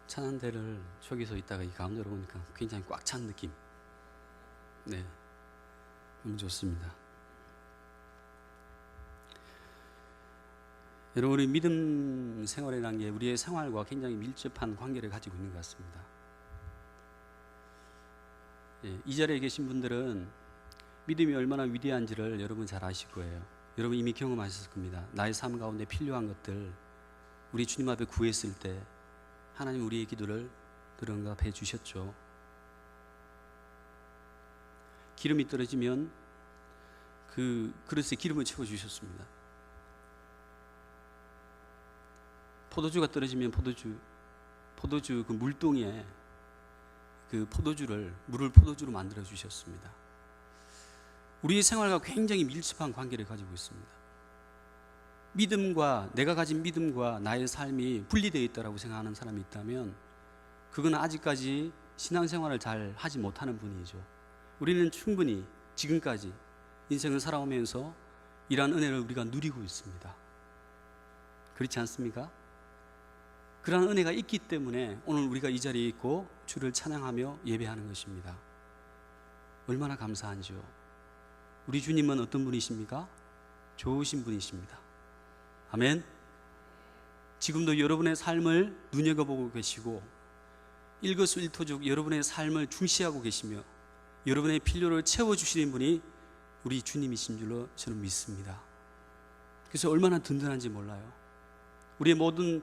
찬양대를 저기서 있다가 이 가운데로 오니까 굉장히 꽉 찬 느낌. 네, 너무 좋습니다. 여러분, 우리 믿음 생활이라는 게 우리의 생활과 굉장히 밀접한 관계를 가지고 있는 것 같습니다. 이 자리에 계신 분들은 믿음이 얼마나 위대한지를 여러분 잘 아실 거예요. 여러분 이미 경험하셨을 겁니다. 나의 삶 가운데 필요한 것들 우리 주님 앞에 구했을 때 하나님 우리의 기도를 응답해 주셨죠. 기름이 떨어지면 그 그릇에 기름을 채워 주셨습니다. 포도주가 떨어지면 포도주 그 물동이에 그 물을 포도주로 만들어 주셨습니다. 우리의 생활과 굉장히 밀접한 관계를 가지고 있습니다. 내가 가진 믿음과 나의 삶이 분리되어 있다고 생각하는 사람이 있다면 그건 아직까지 신앙생활을 잘 하지 못하는 분이죠. 우리는 충분히 지금까지 인생을 살아오면서 이러한 은혜를 우리가 누리고 있습니다. 그렇지 않습니까? 그러한 은혜가 있기 때문에 오늘 우리가 이 자리에 있고 주를 찬양하며 예배하는 것입니다. 얼마나 감사한지요. 우리 주님은 어떤 분이십니까? 좋으신 분이십니다. 아멘. 지금도 여러분의 삶을 눈여겨보고 계시고 일거수일투족 여러분의 삶을 중시하고 계시며 여러분의 필요를 채워주시는 분이 우리 주님이신 줄로 저는 믿습니다. 그래서 얼마나 든든한지 몰라요. 우리의 모든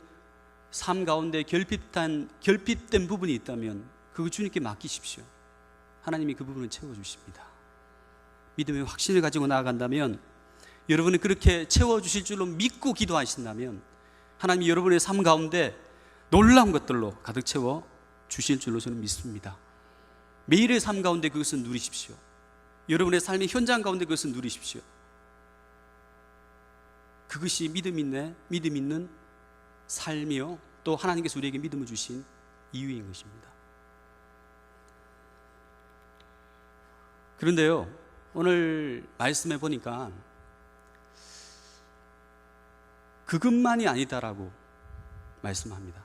삶 가운데 결핍된 부분이 있다면 그거 주님께 맡기십시오. 하나님이 그 부분을 채워주십니다. 믿음의 확신을 가지고 나아간다면, 여러분이 그렇게 채워주실 줄로 믿고 기도하신다면 하나님이 여러분의 삶 가운데 놀라운 것들로 가득 채워 주실 줄로 저는 믿습니다. 매일의 삶 가운데 그것을 누리십시오. 여러분의 삶의 현장 가운데 그것을 누리십시오. 그것이 믿음 있는 삶이요, 또 하나님께서 우리에게 믿음을 주신 이유인 것입니다. 그런데요, 오늘 말씀에 보니까 그것만이 아니다라고 말씀합니다.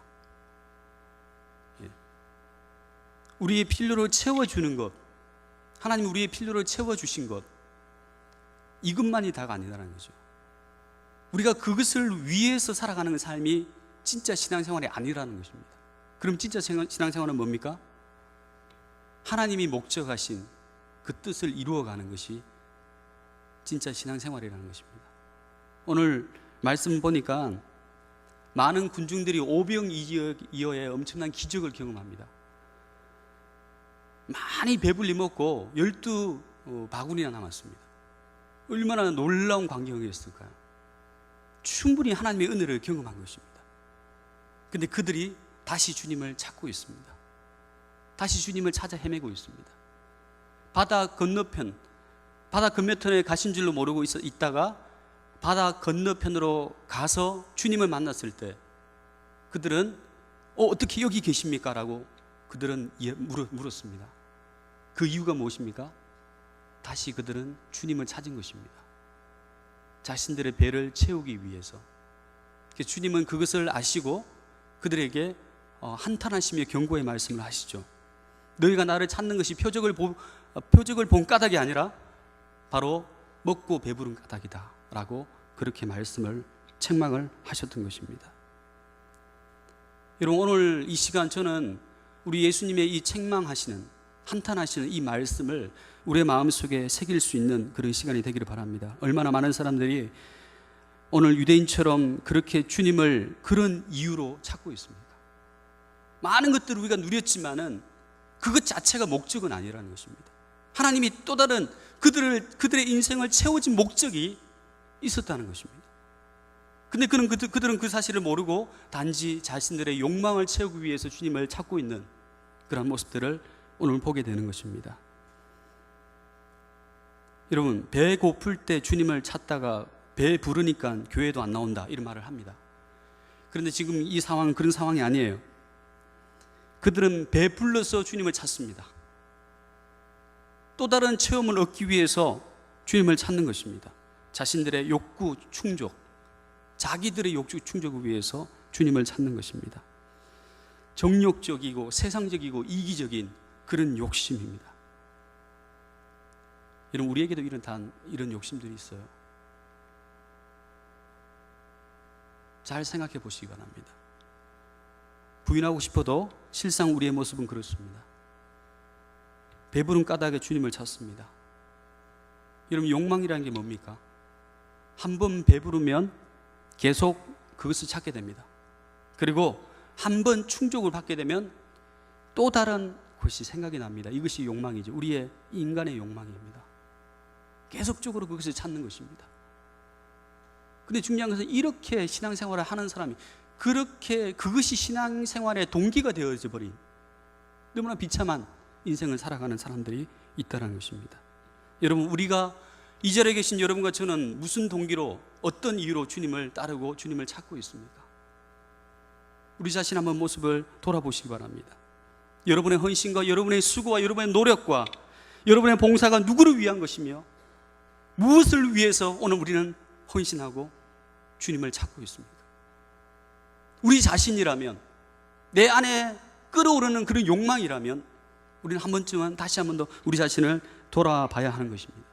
우리의 필요를 채워주는 것, 하나님 우리의 필요를 채워주신 것, 이것만이 다가 아니다라는 거죠. 우리가 그것을 위해서 살아가는 삶이 진짜 신앙생활이 아니라는 것입니다. 그럼 진짜 신앙생활은 뭡니까? 하나님이 목적하신 그 뜻을 이루어가는 것이 진짜 신앙생활이라는 것입니다. 오늘 말씀 보니까 많은 군중들이 오병이어의 엄청난 기적을 경험합니다. 많이 배불리 먹고 12바구니나 남았습니다. 얼마나 놀라운 광경이었을까요? 충분히 하나님의 은혜를 경험한 것입니다. 근데 그들이 다시 주님을 찾고 있습니다. 다시 주님을 찾아 헤매고 있습니다. 바다 건너편에 가신 줄로 모르고 있다가 바다 건너편으로 가서 주님을 만났을 때 그들은 어떻게 여기 계십니까? 라고 그들은 물었습니다. 그 이유가 무엇입니까? 다시 그들은 주님을 찾은 것입니다. 자신들의 배를 채우기 위해서. 주님은 그것을 아시고 그들에게 한탄하시며 경고의 말씀을 하시죠. 너희가 나를 찾는 것이 표적을 본 까닭이 아니라 바로 먹고 배부른 까닭이다 라고 그렇게 책망을 하셨던 것입니다. 여러분, 오늘 이 시간 저는 우리 예수님의 이 책망하시는, 한탄하시는 이 말씀을 우리의 마음속에 새길 수 있는 그런 시간이 되기를 바랍니다. 얼마나 많은 사람들이 오늘 유대인처럼 그렇게 주님을 그런 이유로 찾고 있습니까? 많은 것들을 우리가 누렸지만은 그것 자체가 목적은 아니라는 것입니다. 하나님이 또 다른 그들의 인생을 채워진 목적이 있었다는 것입니다. 근데 그들은 그 사실을 모르고 단지 자신들의 욕망을 채우기 위해서 주님을 찾고 있는 그런 모습들을 오늘 보게 되는 것입니다. 여러분, 배 고플 때 주님을 찾다가 배 부르니까 교회도 안 나온다 이런 말을 합니다. 그런데 지금 이 상황은 그런 상황이 아니에요. 그들은 배 불러서 주님을 찾습니다. 또 다른 체험을 얻기 위해서 주님을 찾는 것입니다. 자신들의 욕구 충족, 자기들의 욕구 충족을 위해서 주님을 찾는 것입니다. 정욕적이고 세상적이고 이기적인 그런 욕심입니다. 여러분, 우리에게도 이런 욕심들이 있어요. 잘 생각해 보시기 바랍니다. 부인하고 싶어도 실상 우리의 모습은 그렇습니다. 배부른 까닭에 주님을 찾습니다. 여러분, 욕망이라는 게 뭡니까? 한 번 배부르면 계속 그것을 찾게 됩니다. 그리고 한 번 충족을 받게 되면 또 다른 것이 생각이 납니다. 이것이 욕망이죠. 우리의 인간의 욕망입니다. 계속적으로 그것을 찾는 것입니다. 근데 중요한 것은 이렇게 신앙생활을 하는 사람이 그렇게 그것이 신앙생활의 동기가 되어져 버린 너무나 비참한 인생을 살아가는 사람들이 있다는 것입니다. 여러분, 우리가 이 자리에 계신 여러분과 저는 무슨 동기로, 어떤 이유로 주님을 따르고 주님을 찾고 있습니까? 우리 자신 한번 모습을 돌아보시기 바랍니다. 여러분의 헌신과 여러분의 수고와 여러분의 노력과 여러분의 봉사가 누구를 위한 것이며 무엇을 위해서 오늘 우리는 헌신하고 주님을 찾고 있습니까? 우리 자신이라면, 내 안에 끓어오르는 그런 욕망이라면 우리는 한 번쯤은 다시 한 번 더 우리 자신을 돌아봐야 하는 것입니다.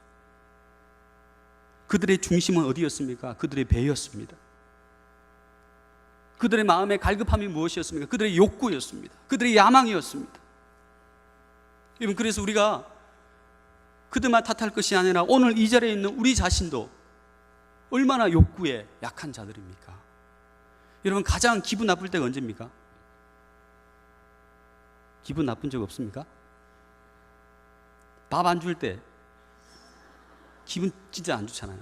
그들의 중심은 어디였습니까? 그들의 배였습니다. 그들의 마음의 갈급함이 무엇이었습니까? 그들의 욕구였습니다. 그들의 야망이었습니다. 여러분, 그래서 우리가 그들만 탓할 것이 아니라 오늘 이 자리에 있는 우리 자신도 얼마나 욕구에 약한 자들입니까? 여러분, 가장 기분 나쁠 때가 언제입니까? 기분 나쁜 적 없습니까? 밥 안 줄 때 기분 진짜 안 좋잖아요.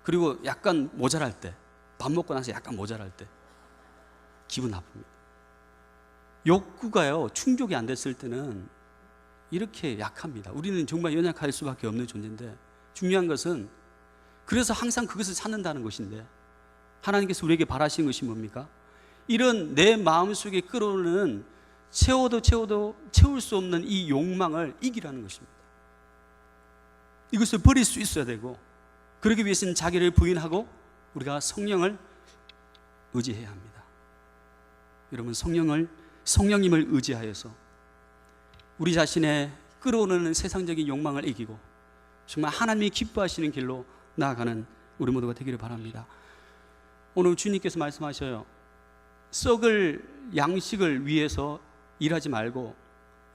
그리고 약간 모자랄 때, 밥 먹고 나서 약간 모자랄 때 기분 나쁩니다. 욕구가요, 충족이 안 됐을 때는 이렇게 약합니다. 우리는 정말 연약할 수밖에 없는 존재인데, 중요한 것은 그래서 항상 그것을 찾는다는 것인데, 하나님께서 우리에게 바라시는 것이 뭡니까? 이런 내 마음속에 끓어오르는 채워도 채울 수 없는 이 욕망을 이기라는 것입니다. 이것을 버릴 수 있어야 되고, 그러기 위해서는 자기를 부인하고 우리가 성령을 의지해야 합니다. 여러분, 성령님을 의지하여서 우리 자신의 끓어오르는 세상적인 욕망을 이기고 정말 하나님이 기뻐하시는 길로 나아가는 우리 모두가 되기를 바랍니다. 오늘 주님께서 말씀하셔요. 썩을 양식을 위해서 일하지 말고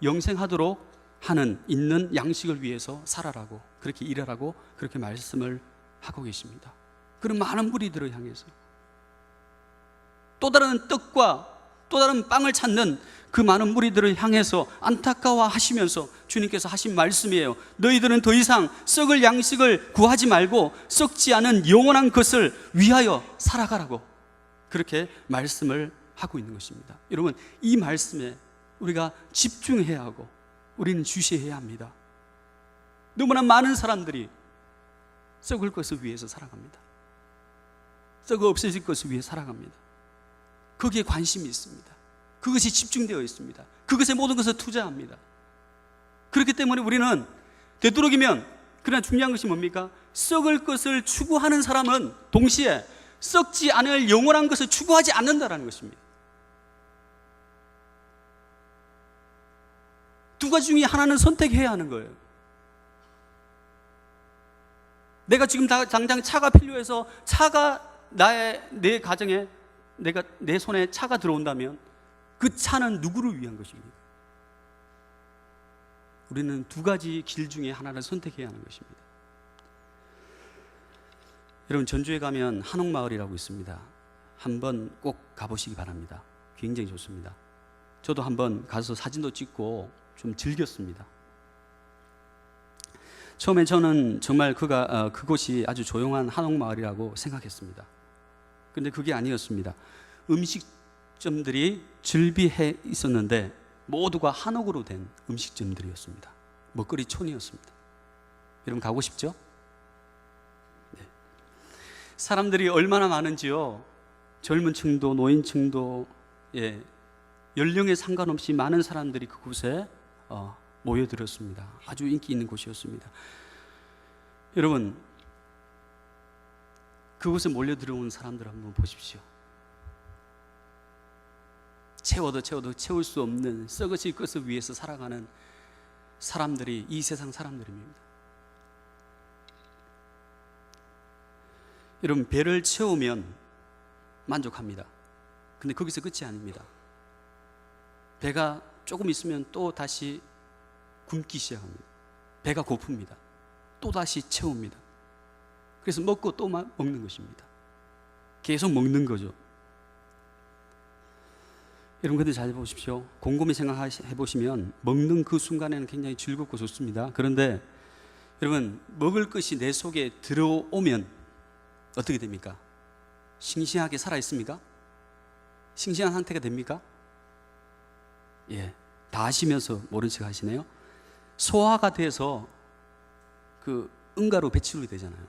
영생하도록 하는 있는 양식을 위해서 살아라고, 그렇게 일하라고 그렇게 말씀을 하고 계십니다. 그런 많은 무리들을 향해서 또 다른 떡과 또 다른 빵을 찾는 그 많은 무리들을 향해서 안타까워하시면서 주님께서 하신 말씀이에요. 너희들은 더 이상 썩을 양식을 구하지 말고 썩지 않은 영원한 것을 위하여 살아가라고 그렇게 말씀을 하고 있는 것입니다. 여러분, 이 말씀에 우리가 집중해야 하고 우리는 주시해야 합니다. 너무나 많은 사람들이 썩을 것을 위해서 살아갑니다. 썩어 없어질 것을 위해 살아갑니다. 거기에 관심이 있습니다. 그것이 집중되어 있습니다. 그것에 모든 것을 투자합니다. 그렇기 때문에 우리는 되도록이면, 그러나 중요한 것이 뭡니까? 썩을 것을 추구하는 사람은 동시에 썩지 않을 영원한 것을 추구하지 않는다는 것입니다. 두 가지 중에 하나는 선택해야 하는 거예요. 내가 지금 당장 차가 필요해서 차가 내 가정에 내 손에 차가 들어온다면 그 차는 누구를 위한 것입니까? 우리는 두 가지 길 중에 하나를 선택해야 하는 것입니다. 여러분, 전주에 가면 한옥마을이라고 있습니다. 한번 꼭 가보시기 바랍니다. 굉장히 좋습니다. 저도 한번 가서 사진도 찍고 좀 즐겼습니다. 처음에 저는 정말 그곳이 아주 조용한 한옥마을이라고 생각했습니다. 그런데 그게 아니었습니다. 음식점들이 즐비해 있었는데 모두가 한옥으로 된 음식점들이었습니다. 먹거리촌이었습니다. 여러분, 가고 싶죠? 네. 사람들이 얼마나 많은지요. 젊은 층도 노인층도 연령에 상관없이 많은 사람들이 그곳에 모여들었습니다. 아주 인기 있는 곳이었습니다. 여러분, 그곳에 몰려 들어온 사람들 한번 보십시오. 채워도 채울 수 없는 썩어질 것을 위해서 살아가는 사람들이 이 세상 사람들입니다. 여러분, 배를 채우면 만족합니다. 근데 거기서 끝이 아닙니다. 배가 조금 있으면 또 다시 굶기 시작합니다. 배가 고픕니다. 또 다시 채웁니다. 그래서 먹고 또 먹는 것입니다. 계속 먹는 거죠. 여러분, 근데 잘 보십시오. 곰곰이 생각해 보시면 먹는 그 순간에는 굉장히 즐겁고 좋습니다. 그런데 여러분, 먹을 것이 내 속에 들어오면 어떻게 됩니까? 싱싱하게 살아있습니까? 싱싱한 상태가 됩니까? 예, 다 아시면서 모른 척 하시네요. 소화가 돼서 그 응가로 배출이 되잖아요.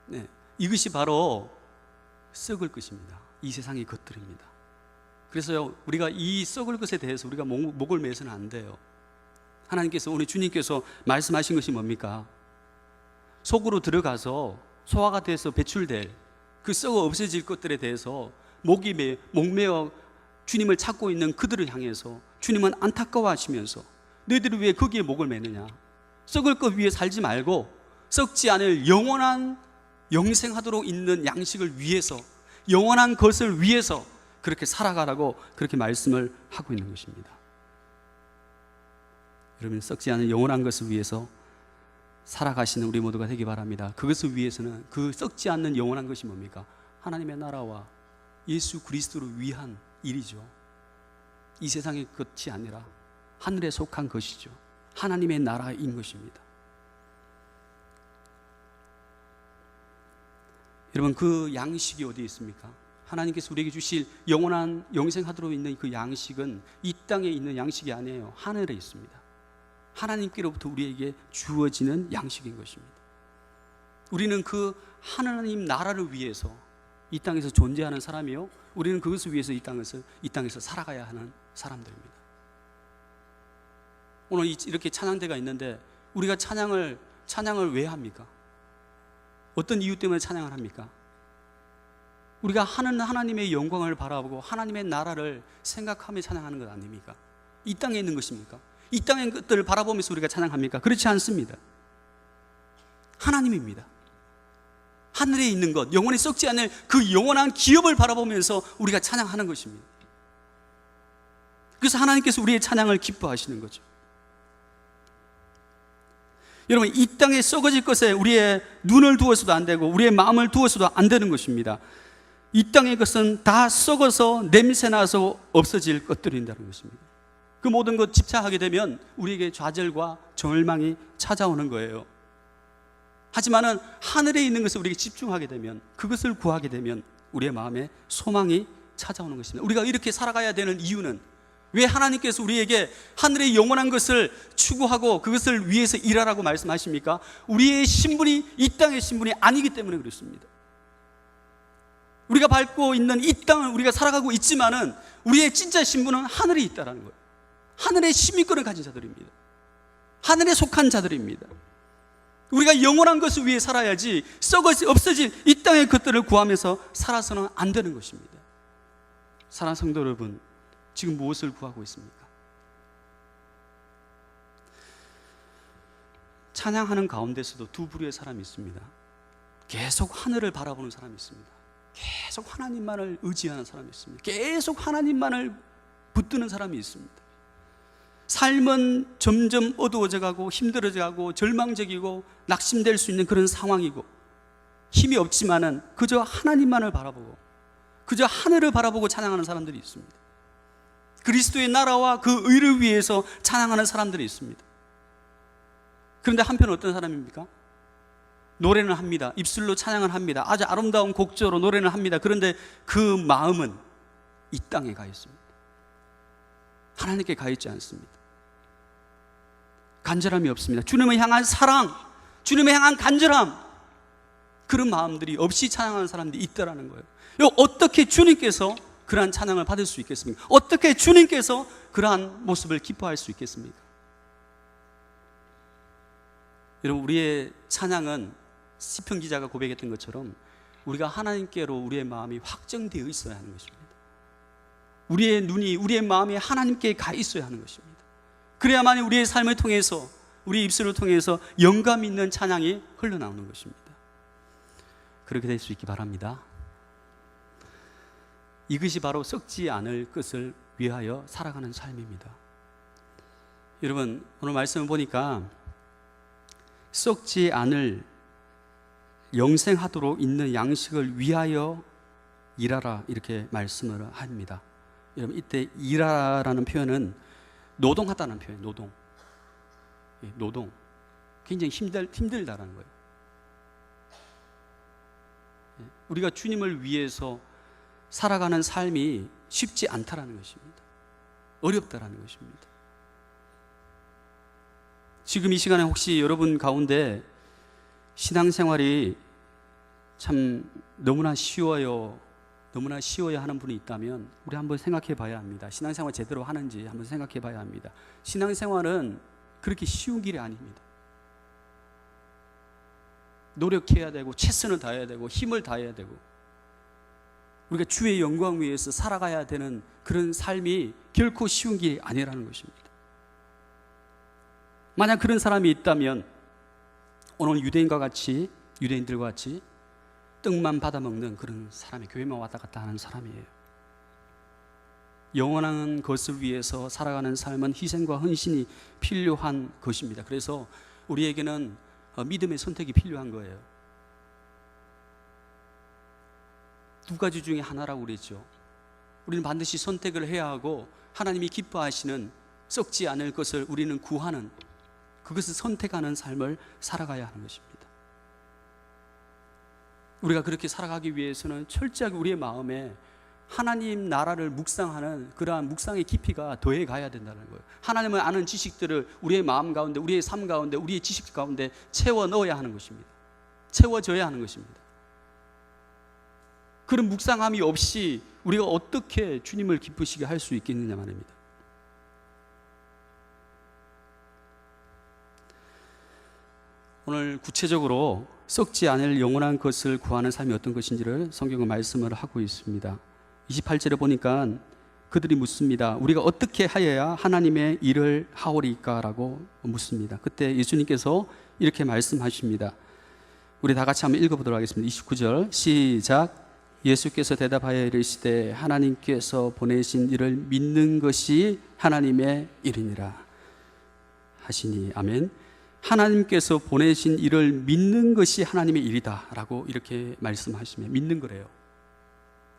네, 이것이 바로 썩을 것입니다. 이 세상의 것들입니다. 그래서요, 우리가 이 썩을 것에 대해서 우리가 목을 매서는 안 돼요. 하나님께서, 오늘 주님께서 말씀하신 것이 뭡니까? 속으로 들어가서 소화가 돼서 배출될 그 썩어 없어질 것들에 대해서 목매어 주님을 찾고 있는 그들을 향해서 주님은 안타까워하시면서 너희들이 왜 거기에 목을 매느냐? 썩을 것 위에 살지 말고 썩지 않을 영원한 영생하도록 있는 양식을 위해서, 영원한 것을 위해서 그렇게 살아가라고 그렇게 말씀을 하고 있는 것입니다. 여러분, 썩지 않은 영원한 것을 위해서 살아가시는 우리 모두가 되기 바랍니다. 그것을 위해서는, 그 썩지 않는 영원한 것이 뭡니까? 하나님의 나라와 예수 그리스도를 위한 일이죠. 이 세상의 것이 아니라 하늘에 속한 것이죠. 하나님의 나라인 것입니다. 여러분, 그 양식이 어디에 있습니까? 하나님께서 우리에게 주실 영원한 영생하도록 있는 그 양식은 이 땅에 있는 양식이 아니에요. 하늘에 있습니다. 하나님께로부터 우리에게 주어지는 양식인 것입니다. 우리는 그 하나님 나라를 위해서 이 땅에서 존재하는 사람이요, 우리는 그것을 위해서 이 땅에서 살아가야 하는 사람들입니다. 오늘 이렇게 찬양대가 있는데 우리가 찬양을 왜 합니까? 어떤 이유 때문에 찬양을 합니까? 우리가 하나님의 영광을 바라보고 하나님의 나라를 생각하며 찬양하는 것 아닙니까? 이 땅에 있는 것입니까? 이 땅의 것들을 바라보면서 우리가 찬양합니까? 그렇지 않습니다. 하나님입니다. 하늘에 있는 것, 영원히 썩지 않을 그 영원한 기업을 바라보면서 우리가 찬양하는 것입니다. 그래서 하나님께서 우리의 찬양을 기뻐하시는 거죠. 여러분, 이 땅에 썩어질 것에 우리의 눈을 두어서도 안 되고 우리의 마음을 두어서도 안 되는 것입니다. 이 땅의 것은 다 썩어서 냄새나서 없어질 것들인다는 것입니다. 그 모든 것 집착하게 되면 우리에게 좌절과 절망이 찾아오는 거예요. 하지만은 하늘에 있는 것을 우리에게 집중하게 되면, 그것을 구하게 되면 우리의 마음에 소망이 찾아오는 것입니다. 우리가 이렇게 살아가야 되는 이유는, 왜 하나님께서 우리에게 하늘의 영원한 것을 추구하고 그것을 위해서 일하라고 말씀하십니까? 우리의 신분이 이 땅의 신분이 아니기 때문에 그렇습니다. 우리가 밟고 있는 이 땅을 우리가 살아가고 있지만은 우리의 진짜 신분은 하늘에 있다라는 거예요. 하늘의 시민권을 가진 자들입니다. 하늘에 속한 자들입니다. 우리가 영원한 것을 위해 살아야지 없어질 이 땅의 것들을 구하면서 살아서는 안 되는 것입니다. 사랑하는 성도 여러분, 지금 무엇을 구하고 있습니까? 찬양하는 가운데서도 두 부류의 사람이 있습니다. 계속 하늘을 바라보는 사람이 있습니다. 계속 하나님만을 의지하는 사람이 있습니다. 계속 하나님만을 붙드는 사람이 있습니다. 삶은 점점 어두워져 가고 힘들어져 가고 절망적이고 낙심될 수 있는 그런 상황이고 힘이 없지만은 그저 하나님만을 바라보고 그저 하늘을 바라보고 찬양하는 사람들이 있습니다. 그리스도의 나라와 그 의를 위해서 찬양하는 사람들이 있습니다. 그런데 한편 어떤 사람입니까? 노래는 합니다. 입술로 찬양을 합니다. 아주 아름다운 곡조로 노래는 합니다. 그런데 그 마음은 이 땅에 가 있습니다. 하나님께 가 있지 않습니다. 간절함이 없습니다. 주님을 향한 사랑, 주님을 향한 간절함, 그런 마음들이 없이 찬양하는 사람들이 있다라는 거예요. 어떻게 주님께서 그러한 찬양을 받을 수 있겠습니까? 어떻게 주님께서 그러한 모습을 기뻐할 수 있겠습니까? 여러분, 우리의 찬양은 시편 기자가 고백했던 것처럼 우리가 하나님께로 우리의 마음이 확정되어 있어야 하는 것입니다. 우리의 눈이, 우리의 마음이 하나님께 가 있어야 하는 것입니다. 그래야만 우리의 삶을 통해서, 우리 입술을 통해서 영감 있는 찬양이 흘러나오는 것입니다. 그렇게 될 수 있기 바랍니다. 이것이 바로 썩지 않을 것을 위하여 살아가는 삶입니다. 여러분, 오늘 말씀을 보니까 썩지 않을 영생하도록 있는 양식을 위하여 일하라, 이렇게 말씀을 합니다. 여러분, 이때 일하라는 표현은 노동하다는 표현이에요. 노동. 굉장히 힘들다라는 거예요. 우리가 주님을 위해서 살아가는 삶이 쉽지 않다라는 것입니다. 어렵다라는 것입니다. 지금 이 시간에 혹시 여러분 가운데 신앙생활이 참 너무나 쉬워야 하는 분이 있다면 우리 한번 생각해 봐야 합니다. 신앙생활 제대로 하는지 한번 생각해 봐야 합니다. 신앙생활은 그렇게 쉬운 길이 아닙니다. 노력해야 되고 최선을 다해야 되고 힘을 다해야 되고 우리가 주의 영광 위해서 살아가야 되는 그런 삶이 결코 쉬운 길이 아니라는 것입니다. 만약 그런 사람이 있다면 오늘 유대인들과 같이 떡만 받아먹는 그런 사람이, 교회만 왔다 갔다 하는 사람이에요. 영원한 것을 위해서 살아가는 삶은 희생과 헌신이 필요한 것입니다. 그래서 우리에게는 믿음의 선택이 필요한 거예요. 두 가지 중에 하나라고 그랬죠. 우리는 반드시 선택을 해야 하고 하나님이 기뻐하시는 썩지 않을 것을 우리는 구하는, 그것을 선택하는 삶을 살아가야 하는 것입니다. 우리가 그렇게 살아가기 위해서는 철저하게 우리의 마음에 하나님 나라를 묵상하는 그러한 묵상의 깊이가 더해 가야 된다는 거예요. 하나님을 아는 지식들을 우리의 마음 가운데, 우리의 삶 가운데, 우리의 지식 가운데 채워 넣어야 하는 것입니다. 채워져야 하는 것입니다. 그런 묵상함이 없이 우리가 어떻게 주님을 기쁘시게 할 수 있겠느냐 말입니다. 오늘 구체적으로 썩지 않을 영원한 것을 구하는 삶이 어떤 것인지를 성경은 말씀을 하고 있습니다. 28절에 보니까 그들이 묻습니다. 우리가 어떻게 하여야 하나님의 일을 하오리까? 라고 묻습니다. 그때 예수님께서 이렇게 말씀하십니다. 우리 다 같이 한번 읽어보도록 하겠습니다. 29절 시작. 예수께서 대답하여 이르시되 하나님께서 보내신 이를 믿는 것이 하나님의 일이니라 하시니. 아멘. 하나님께서 보내신 일을 믿는 것이 하나님의 일이다 라고 이렇게 말씀하시면 믿는 거래요.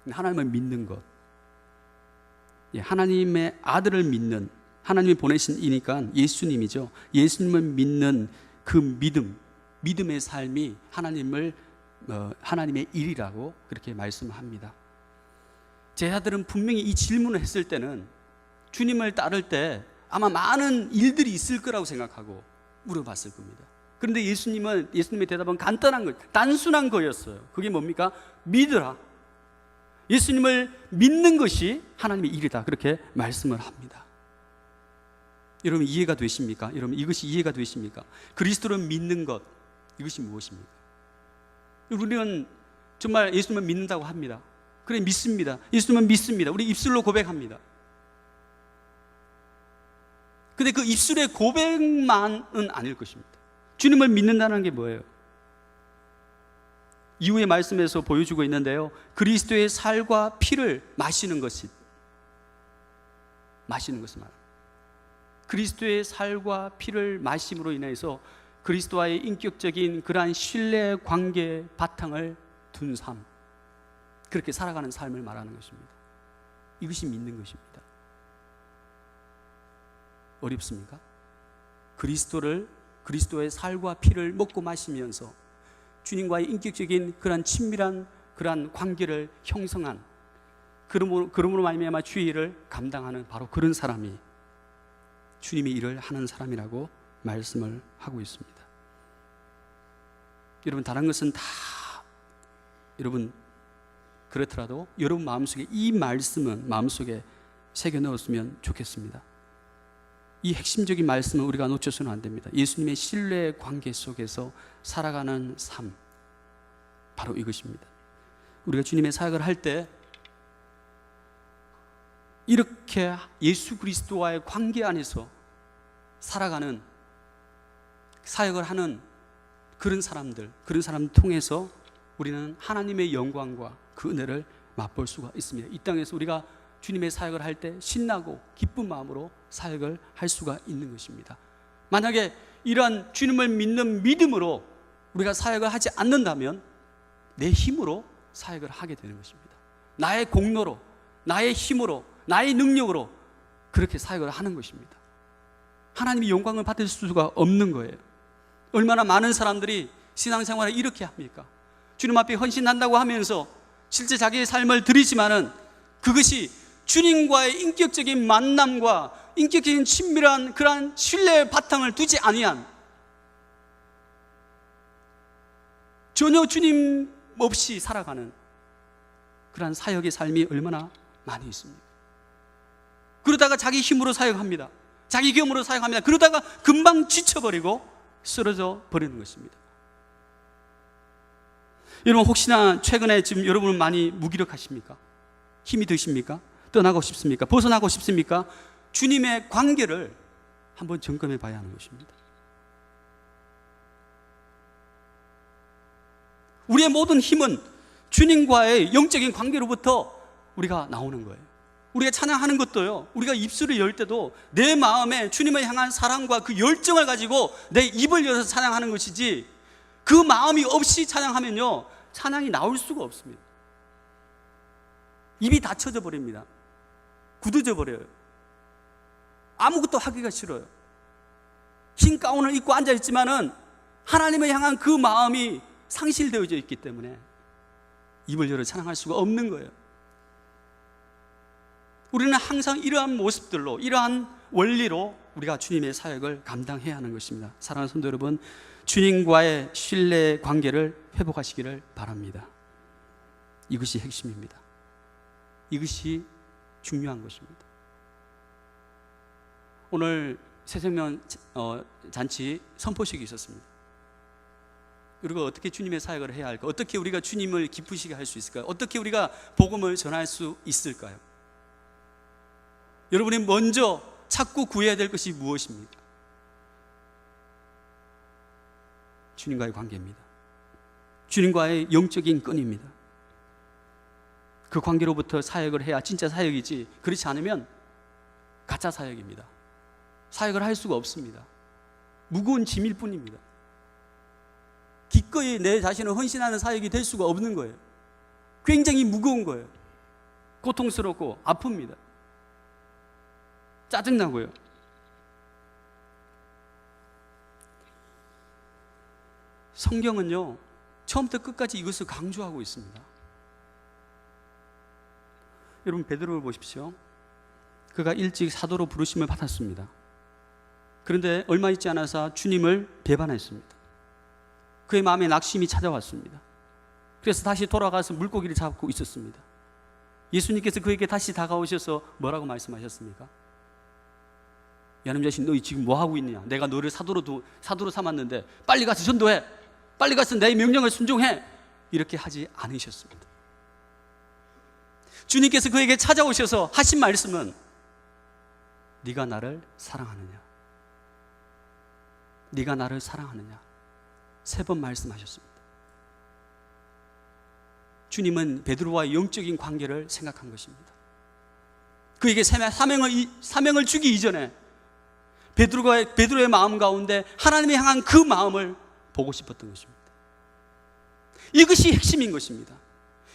하나님을 믿는 것, 하나님의 아들을 믿는, 하나님이 보내신 이니까 예수님이죠. 예수님을 믿는 그 믿음의 삶이 하나님의 일이라고 그렇게 말씀합니다. 제자들은 분명히 이 질문을 했을 때는 주님을 따를 때 아마 많은 일들이 있을 거라고 생각하고 물어봤을 겁니다. 그런데 예수님의 대답은 간단한 거, 단순한 거였어요. 그게 뭡니까? 믿으라. 예수님을 믿는 것이 하나님의 일이다. 그렇게 말씀을 합니다. 여러분 이해가 되십니까? 여러분 이것이 이해가 되십니까? 그리스도를 믿는 것, 이것이 무엇입니까? 우리는 정말 예수님을 믿는다고 합니다. 그래 믿습니다. 예수님을 믿습니다. 우리 입술로 고백합니다. 근데 그 입술의 고백만은 아닐 것입니다. 주님을 믿는다는 게 뭐예요? 이후의 말씀에서 보여주고 있는데요, 그리스도의 살과 피를 마시는 것을 말합니다. 그리스도의 살과 피를 마심으로 인해서 그리스도와의 인격적인 그러한 신뢰 관계 바탕을 둔 삶, 그렇게 살아가는 삶을 말하는 것입니다. 이것이 믿는 것입니다. 어렵습니까? 그리스도의 살과 피를 먹고 마시면서 주님과의 인격적인 그러한 친밀한 그러한 관계를 형성한, 그러므로 말미암아 주의 일을 감당하는 바로 그런 사람이 주님의 일을 하는 사람이라고 말씀을 하고 있습니다. 여러분 다른 것은 다 여러분 그렇더라도 여러분 마음속에 이 말씀은 마음속에 새겨 넣었으면 좋겠습니다. 이 핵심적인 말씀을 우리가 놓쳐서는 안 됩니다. 예수님의 신뢰 관계 속에서 살아가는 삶, 바로 이것입니다. 우리가 주님의 사역을 할 때 이렇게 예수 그리스도와의 관계 안에서 살아가는, 사역을 하는 그런 사람들 통해서 우리는 하나님의 영광과 그 은혜를 맛볼 수가 있습니다. 이 땅에서 우리가 주님의 사역을 할 때 신나고 기쁜 마음으로 사역을 할 수가 있는 것입니다. 만약에 이러한 주님을 믿는 믿음으로 우리가 사역을 하지 않는다면 내 힘으로 사역을 하게 되는 것입니다. 나의 공로로, 나의 힘으로, 나의 능력으로 그렇게 사역을 하는 것입니다. 하나님이 영광을 받을 수가 없는 거예요. 얼마나 많은 사람들이 신앙생활을 이렇게 합니까? 주님 앞에 헌신한다고 하면서 실제 자기의 삶을 드리지만은 그것이 주님과의 인격적인 만남과 인격적인 친밀한 그러한 신뢰의 바탕을 두지 아니한, 전혀 주님 없이 살아가는 그러한 사역의 삶이 얼마나 많이 있습니까? 그러다가 자기 힘으로 사역합니다. 자기 경험으로 사역합니다. 그러다가 금방 지쳐버리고 쓰러져 버리는 것입니다. 여러분, 혹시나 최근에 지금 여러분은 많이 무기력하십니까? 힘이 드십니까? 떠나고 싶습니까? 벗어나고 싶습니까? 주님의 관계를 한번 점검해 봐야 하는 것입니다. 우리의 모든 힘은 주님과의 영적인 관계로부터 우리가 나오는 거예요. 우리가 찬양하는 것도요, 우리가 입술을 열 때도 내 마음에 주님을 향한 사랑과 그 열정을 가지고 내 입을 열어서 찬양하는 것이지, 그 마음이 없이 찬양하면요 찬양이 나올 수가 없습니다. 입이 닫혀져 버립니다. 굳어져 버려요. 아무것도 하기가 싫어요. 흰 가운을 입고 앉아있지만은 하나님을 향한 그 마음이 상실되어져 있기 때문에 입을 열어 찬양할 수가 없는 거예요. 우리는 항상 이러한 모습들로, 이러한 원리로 우리가 주님의 사역을 감당해야 하는 것입니다. 사랑하는 성도 여러분, 주님과의 신뢰 관계를 회복하시기를 바랍니다. 이것이 핵심입니다. 이것이 중요한 것입니다. 오늘 새생명 잔치 선포식이 있었습니다. 우리가 어떻게 주님의 사역을 해야 할까? 어떻게 우리가 주님을 기쁘시게 할 수 있을까요? 어떻게 우리가 복음을 전할 수 있을까요? 여러분이 먼저 찾고 구해야 될 것이 무엇입니까? 주님과의 관계입니다. 주님과의 영적인 끈입니다. 그 관계로부터 사역을 해야 진짜 사역이지, 그렇지 않으면 가짜 사역입니다. 사역을 할 수가 없습니다. 무거운 짐일 뿐입니다. 기꺼이 내 자신을 헌신하는 사역이 될 수가 없는 거예요. 굉장히 무거운 거예요. 고통스럽고 아픕니다. 짜증나고요. 성경은요 처음부터 끝까지 이것을 강조하고 있습니다. 여러분, 베드로를 보십시오. 그가 일찍 사도로 부르심을 받았습니다. 그런데 얼마 있지 않아서 주님을 배반했습니다. 그의 마음에 낙심이 찾아왔습니다. 그래서 다시 돌아가서 물고기를 잡고 있었습니다. 예수님께서 그에게 다시 다가오셔서 뭐라고 말씀하셨습니까? 야, 놈 자식, 너 지금 뭐 하고 있느냐? 내가 너를 사도로 삼았는데 빨리 가서 전도해, 빨리 가서 내 명령을 순종해, 이렇게 하지 않으셨습니다. 주님께서 그에게 찾아오셔서 하신 말씀은 네가 나를 사랑하느냐? 네가 나를 사랑하느냐? 3번 말씀하셨습니다. 주님은 베드로와의 영적인 관계를 생각한 것입니다. 그에게 사명을 주기 이전에 베드로의 마음 가운데 하나님을 향한 그 마음을 보고 싶었던 것입니다. 이것이 핵심인 것입니다.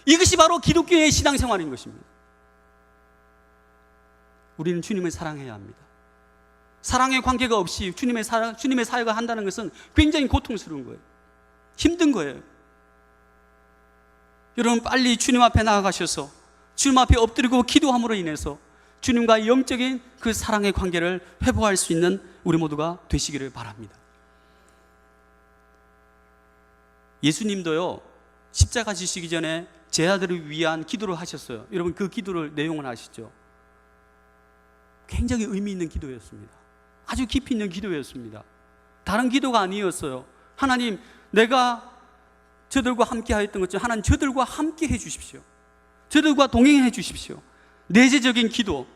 이것이 바로 기독교의 신앙생활인 것입니다. 우리는 주님을 사랑해야 합니다. 사랑의 관계가 없이 주님의 사역을 한다는 것은 굉장히 고통스러운 거예요. 힘든 거예요. 여러분, 빨리 주님 앞에 나아가셔서 주님 앞에 엎드리고 기도함으로 인해서 주님과 영적인 그 사랑의 관계를 회복할 수 있는 우리 모두가 되시기를 바랍니다. 예수님도요 십자가 지시기 전에 제 아들을 위한 기도를 하셨어요. 여러분, 그 기도를 내용을 아시죠? 굉장히 의미 있는 기도였습니다. 아주 깊이 있는 기도였습니다. 다른 기도가 아니었어요. 하나님, 내가 저들과 함께 하였던 것처럼 하나님 저들과 함께 해 주십시오. 저들과 동행해 주십시오. 내재적인 기도,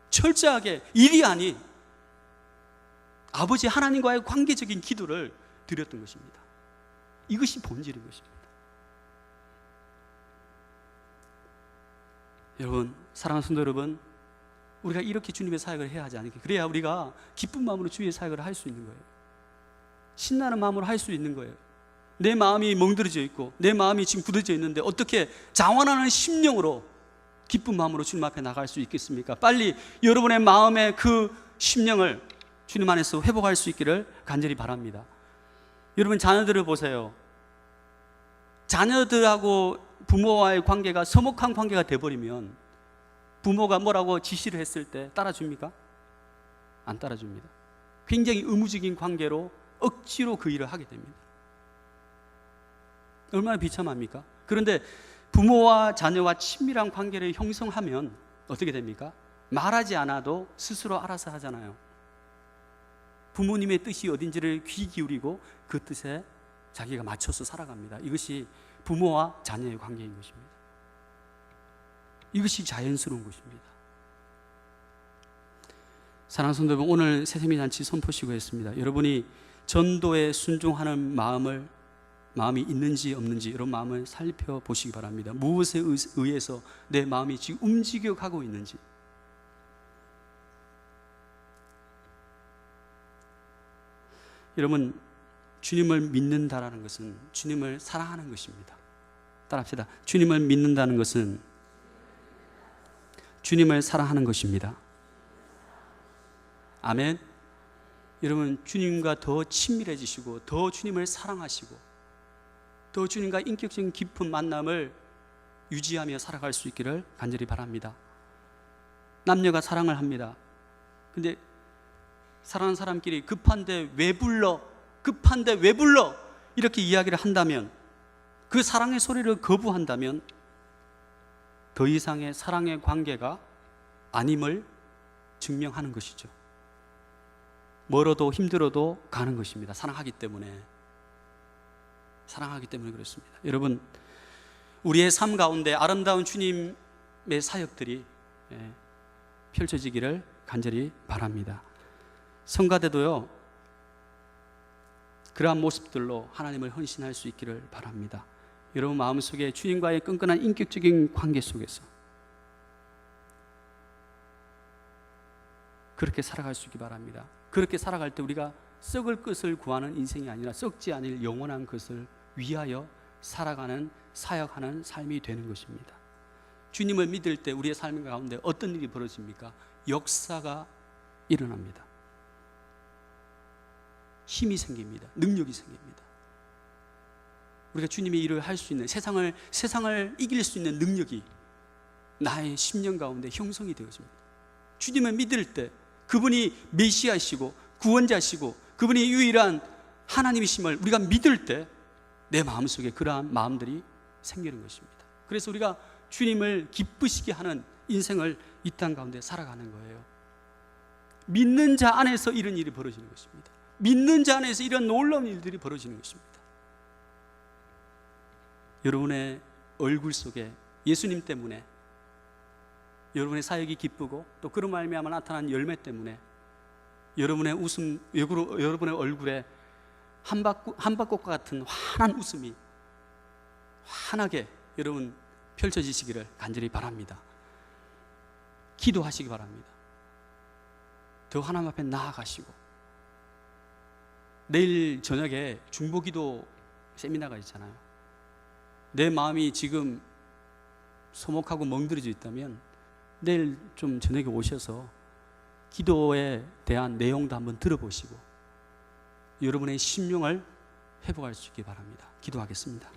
철저하게 일이 아닌 아버지 하나님과의 관계적인 기도를 드렸던 것입니다. 이것이 본질인 것입니다. 여러분, 사랑하는 성도 여러분, 우리가 이렇게 주님의 사역을 해야 하지 않을까? 그래야 우리가 기쁜 마음으로 주의 사역을 할 수 있는 거예요. 신나는 마음으로 할 수 있는 거예요. 내 마음이 멍들어져 있고 내 마음이 지금 굳어져 있는데 어떻게 자원하는 심령으로 기쁜 마음으로 주님 앞에 나갈 수 있겠습니까? 빨리 여러분의 마음의 그 심령을 주님 안에서 회복할 수 있기를 간절히 바랍니다. 여러분, 자녀들을 보세요. 자녀들하고 부모와의 관계가 서먹한 관계가 돼버리면 부모가 뭐라고 지시를 했을 때 따라줍니까? 안 따라줍니다. 굉장히 의무적인 관계로 억지로 그 일을 하게 됩니다. 얼마나 비참합니까? 그런데 부모와 자녀와 친밀한 관계를 형성하면 어떻게 됩니까? 말하지 않아도 스스로 알아서 하잖아요. 부모님의 뜻이 어딘지를 귀 기울이고 그 뜻에 자기가 맞춰서 살아갑니다. 이것이 부모와 자녀의 관계인 것입니다. 이것이 자연스러운 것입니다. 사랑하는 성도 여러분, 오늘 새세미 잔치 선포식을 했습니다. 여러분이 전도에 순종하는 마음이 있는지 없는지 이런 마음을 살펴보시기 바랍니다. 무엇에 의해서 내 마음이 지금 움직여가고 있는지. 여러분, 주님을 믿는다라는 것은 주님을 사랑하는 것입니다. 따라합시다. 주님을 믿는다는 것은 주님을 사랑하는 것입니다. 아멘. 여러분, 주님과 더 친밀해지시고 더 주님을 사랑하시고 더 주님과 인격적인 깊은 만남을 유지하며 살아갈 수 있기를 간절히 바랍니다. 남녀가 사랑을 합니다. 근데 사랑하는 사람끼리 급한데 왜 불러 이렇게 이야기를 한다면, 그 사랑의 소리를 거부한다면 더 이상의 사랑의 관계가 아님을 증명하는 것이죠. 멀어도 힘들어도 가는 것입니다. 사랑하기 때문에 그렇습니다. 여러분, 우리의 삶 가운데 아름다운 주님의 사역들이 펼쳐지기를 간절히 바랍니다. 성가대도요, 그러한 모습들로 하나님을 헌신할 수 있기를 바랍니다. 여러분 마음속에 주님과의 끈끈한 인격적인 관계 속에서 그렇게 살아갈 수 있기 바랍니다. 그렇게 살아갈 때 우리가 썩을 것을 구하는 인생이 아니라 썩지 않을 영원한 것을 위하여 살아가는, 사역하는 삶이 되는 것입니다. 주님을 믿을 때 우리의 삶 가운데 어떤 일이 벌어집니까? 역사가 일어납니다. 힘이 생깁니다. 능력이 생깁니다. 우리가 주님의 일을 할 수 있는, 세상을 이길 수 있는 능력이 나의 심령 가운데 형성이 되어집니다. 주님을 믿을 때 그분이 메시아시고 구원자시고 그분이 유일한 하나님이심을 우리가 믿을 때 내 마음속에 그러한 마음들이 생기는 것입니다. 그래서 우리가 주님을 기쁘시게 하는 인생을 이 땅 가운데 살아가는 거예요. 믿는 자 안에서 이런 일이 벌어지는 것입니다. 믿는 자 안에서 이런 놀라운 일들이 벌어지는 것입니다. 여러분의 얼굴 속에 예수님 때문에 여러분의 사역이 기쁘고 또 그런 말미암아 나타난 열매 때문에 여러분의 웃음, 여러분의 얼굴에 한밭꽃과 같은 환한 웃음이 환하게 여러분 펼쳐지시기를 간절히 바랍니다. 기도하시기 바랍니다. 더 하나님 앞에 나아가시고, 내일 저녁에 중보기도 세미나가 있잖아요. 내 마음이 지금 소목하고 멍들어져 있다면 내일 좀 저녁에 오셔서 기도에 대한 내용도 한번 들어보시고 여러분의 심령을 회복할 수 있기 바랍니다. 기도하겠습니다.